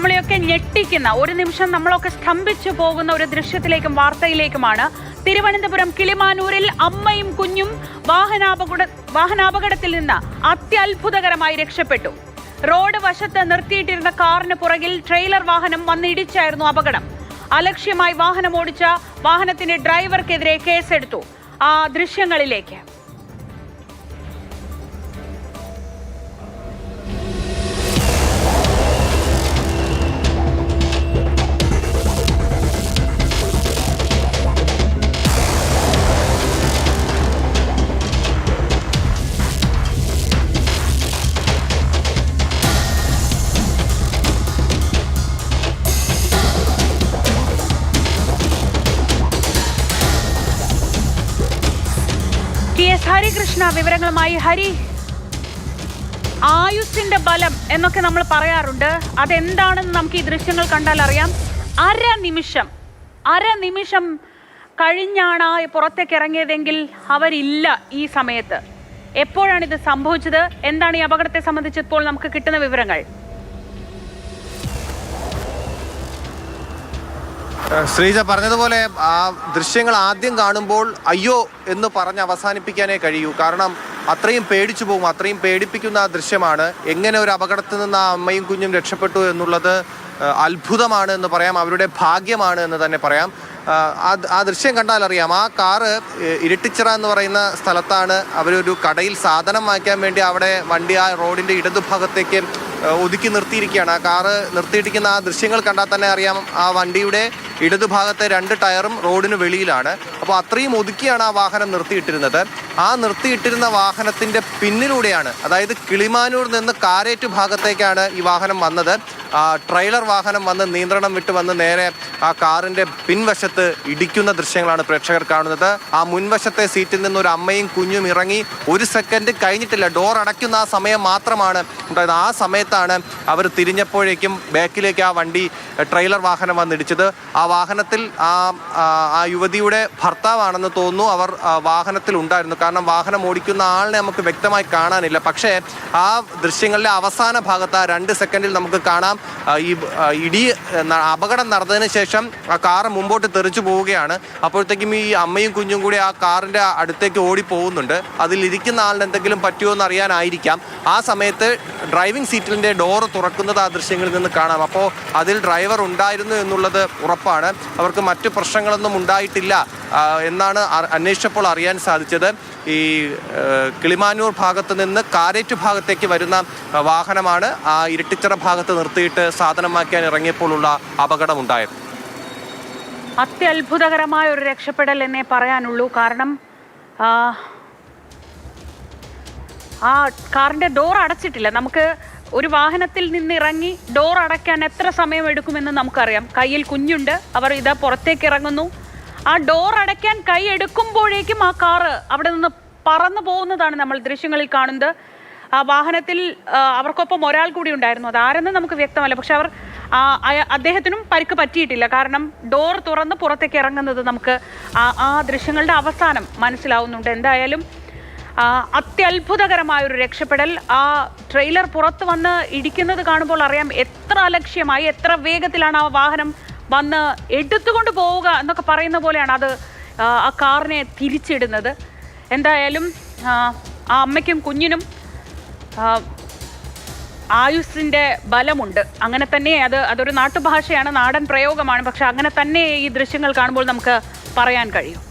നമ്മളെയൊക്കെ ഞെട്ടിക്കുന്ന, ഒരു നിമിഷം നമ്മളൊക്കെ സ്തംഭിച്ചു പോകുന്ന ഒരു ദൃശ്യത്തിലേക്കും വാർത്തയിലേക്കുമാണ്. തിരുവനന്തപുരം കിളിമാനൂരിൽ അമ്മയും കുഞ്ഞും വാഹനാപകടത്തിൽ നിന്ന് അത്യത്ഭുതകരമായി രക്ഷപ്പെട്ടു. റോഡ് വശത്ത് നിർത്തിയിട്ടിരുന്ന കാറിന് പുറകിൽ ട്രെയിലർ വാഹനം വന്നിടിച്ചായിരുന്നു അപകടം. അലക്ഷ്യമായി വാഹനം ഓടിച്ച വാഹനത്തിന്റെ ഡ്രൈവർക്കെതിരെ കേസെടുത്തു. ആ ദൃശ്യങ്ങളിലേക്ക്. ഹരികൃഷ്ണ വിവരങ്ങളുമായി. ഹരി, ആയുസ്സിന്റെ ബലം എന്നൊക്കെ നമ്മൾ പറയാറുണ്ട്. അതെന്താണെന്ന് നമുക്ക് ഈ ദൃശ്യങ്ങൾ കണ്ടാൽ അറിയാം. അരനിമിഷം കഴിഞ്ഞാണ് പുറത്തേക്ക് ഇറങ്ങിയതെങ്കിൽ അവരില്ല ഈ സമയത്ത്. എപ്പോഴാണ് ഇത് സംഭവിച്ചത്? എന്താണ് ഈ അപകടത്തെ സംബന്ധിച്ച് ഇപ്പോൾ നമുക്ക് കിട്ടുന്ന വിവരങ്ങൾ? ശ്രീജ പറഞ്ഞതുപോലെ ആ ദൃശ്യങ്ങൾ ആദ്യം കാണുമ്പോൾ അയ്യോ എന്ന് പറഞ്ഞ് അവസാനിപ്പിക്കാനേ കഴിയൂ. കാരണം അത്രയും പേടിച്ചു പോകും, അത്രയും പേടിപ്പിക്കുന്ന ആ ദൃശ്യമാണ്. എങ്ങനെ ഒരു അപകടത്തിൽ നിന്ന് ആ അമ്മയും കുഞ്ഞും രക്ഷപ്പെട്ടു എന്നുള്ളത് അത്ഭുതമാണ് എന്ന് പറയാം, അവരുടെ ഭാഗ്യമാണ് എന്ന് തന്നെ പറയാം. ആ ദൃശ്യം കണ്ടാൽ അറിയാം. ആ കാറ് ഇരട്ടിച്ചിറ എന്ന് പറയുന്ന സ്ഥലത്താണ് അവരൊരു കടയിൽ സാധനം വാങ്ങിക്കാൻ വേണ്ടി അവിടെ വണ്ടി ആ റോഡിൻ്റെ ഇടതുഭാഗത്തേക്ക് ഒതുക്കി നിർത്തിയിരിക്കുകയാണ്. ആ കാറ് നിർത്തിയിട്ടിരിക്കുന്ന ആ ദൃശ്യങ്ങൾ കണ്ടാൽ തന്നെ അറിയാം, ആ വണ്ടിയുടെ ഇടതുഭാഗത്തെ 2 ടയറും റോഡിന് വെളിയിലാണ്. അപ്പോൾ അത്രയും ഒതുക്കിയാണ് ആ വാഹനം നിർത്തിയിട്ടിരുന്നത്. ആ നിർത്തിയിട്ടിരുന്ന വാഹനത്തിൻ്റെ പിന്നിലൂടെയാണ്, അതായത് കിളിമാനൂർ നിന്ന് കാരേറ്റ് ഭാഗത്തേക്കാണ് ഈ വാഹനം വന്നത്. ട്രെയിലർ വാഹനം വന്ന് നിയന്ത്രണം വിട്ട് വന്ന് നേരെ ആ കാറിൻ്റെ പിൻവശത്ത് ഇടിക്കുന്ന ദൃശ്യങ്ങളാണ് പ്രേക്ഷകർ കാണുന്നത്. ആ മുൻവശത്തെ സീറ്റിൽ നിന്ന് ഒരു അമ്മയും കുഞ്ഞും ഇറങ്ങി 1 സെക്കൻഡ് കഴിഞ്ഞിട്ടില്ല, ഡോർ അടയ്ക്കുന്ന ആ സമയം മാത്രമാണ് ഉണ്ടായത്. ആ സമയത്താണ് അവർ തിരിഞ്ഞപ്പോഴേക്കും ബാക്കിലേക്ക് ആ വണ്ടി ട്രെയിലർ വാഹനം വന്നിടിച്ചത്. ആ വാഹനത്തിൽ ആ യുവതിയുടെ ഭർത്താവാണെന്ന് തോന്നുന്നു അവർ വാഹനത്തിൽ ഉണ്ടായിരുന്നു. കാരണം വാഹനം ഓടിക്കുന്ന ആളിനെ നമുക്ക് വ്യക്തമായി കാണാനില്ല. പക്ഷേ ആ ദൃശ്യങ്ങളിലെ അവസാന ഭാഗത്ത് ആ 2 സെക്കൻഡിൽ നമുക്ക് കാണാം ഈ അപകടം നടന്നതിന് ശേഷം ആ കാറ് മുമ്പോട്ട് തെറിച്ചു പോവുകയാണ്. അപ്പോഴത്തേക്കും ഈ അമ്മയും കുഞ്ഞും കൂടി ആ കാറിൻ്റെ അടുത്തേക്ക് ഓടി പോകുന്നുണ്ട്. അതിലിരിക്കുന്ന ആളിന് എന്തെങ്കിലും പറ്റുമോ എന്ന് അറിയാനായിരിക്കാം. ആ സമയത്ത് ഡ്രൈവിംഗ് സീറ്റിൻ്റെ ഡോറ് തുറക്കുന്നത് ആ ദൃശ്യങ്ങളിൽ നിന്ന് കാണാം. അപ്പോൾ അതിൽ ഡ്രൈവർ ഉണ്ടായിരുന്നു എന്നുള്ളത് ഉറപ്പാണ്. അവർക്ക് മറ്റു പ്രശ്നങ്ങളൊന്നും ഉണ്ടായിട്ടില്ല എന്നാണ് അന്വേഷിച്ചപ്പോൾ അറിയാൻ സാധിച്ചത്. ഈ കിളിമാനൂർ ഭാഗത്ത് നിന്ന് കാരേറ്റ് ഭാഗത്തേക്ക് വരുന്ന വാഹനമാണ് ആ ഇരട്ടിച്ചിറ ഭാഗത്ത് നിർത്തിയിട്ട് സാധനം വാങ്ങിക്കാൻ ഇറങ്ങിയപ്പോഴുള്ള അപകടമുണ്ടായത്. അത്യത്ഭുതകരമായ ഒരു രക്ഷപ്പെടൽ എന്നേ പറയാനുള്ളൂ. കാരണം ആ കാറിൻ്റെ ഡോർ അടച്ചിട്ടില്ല. നമുക്ക് ഒരു വാഹനത്തിൽ നിന്ന് ഇറങ്ങി ഡോർ അടയ്ക്കാൻ എത്ര സമയം എടുക്കുമെന്ന് നമുക്കറിയാം. കയ്യിൽ കുഞ്ഞുണ്ട്, അവർ ഇതാ പുറത്തേക്ക് ഇറങ്ങുന്നു. ആ ഡോർ അടയ്ക്കാൻ കൈ എടുക്കുമ്പോഴേക്കും ആ കാറ് അവിടെ നിന്ന് പറന്നു പോകുന്നതാണ് നമ്മൾ ദൃശ്യങ്ങളിൽ കാണുന്നത്. ആ വാഹനത്തിൽ അവർക്കൊപ്പം ഒരാൾ കൂടി ഉണ്ടായിരുന്നു. അതാരെന്ന് നമുക്ക് വ്യക്തമല്ല. പക്ഷെ അദ്ദേഹത്തിനും പരിക്ക് പറ്റിയിട്ടില്ല. കാരണം ഡോർ തുറന്ന് പുറത്തേക്ക് ഇറങ്ങുന്നത് നമുക്ക് ആ ദൃശ്യങ്ങളുടെ അവസാനം മനസ്സിലാവുന്നുണ്ട്. എന്തായാലും അത്യത്ഭുതകരമായൊരു രക്ഷപ്പെടൽ. ആ ട്രെയിലർ പുറത്ത് വന്ന് ഇടിക്കുന്നത് കാണുമ്പോൾ അറിയാം എത്ര അലക്ഷ്യമായി, എത്ര വേഗത്തിലാണ് ആ വാഹനം വന്ന് എടുത്തുകൊണ്ട് പോവുക എന്നൊക്കെ പറയുന്ന പോലെയാണ് അത് ആ കാറിനെ തിരിച്ചിടുന്നത്. എന്തായാലും ആ അമ്മയ്ക്കും കുഞ്ഞിനും ആയുസ്സിൻ്റെ ബലമുണ്ട്. അങ്ങനെ തന്നെ അതൊരു നാട്ടുഭാഷയാണ്, നാടൻ പ്രയോഗമാണ്. പക്ഷെ അങ്ങനെ തന്നെ ഈ ദൃശ്യങ്ങൾ കാണുമ്പോൾ നമുക്ക് പറയാൻ കഴിയും.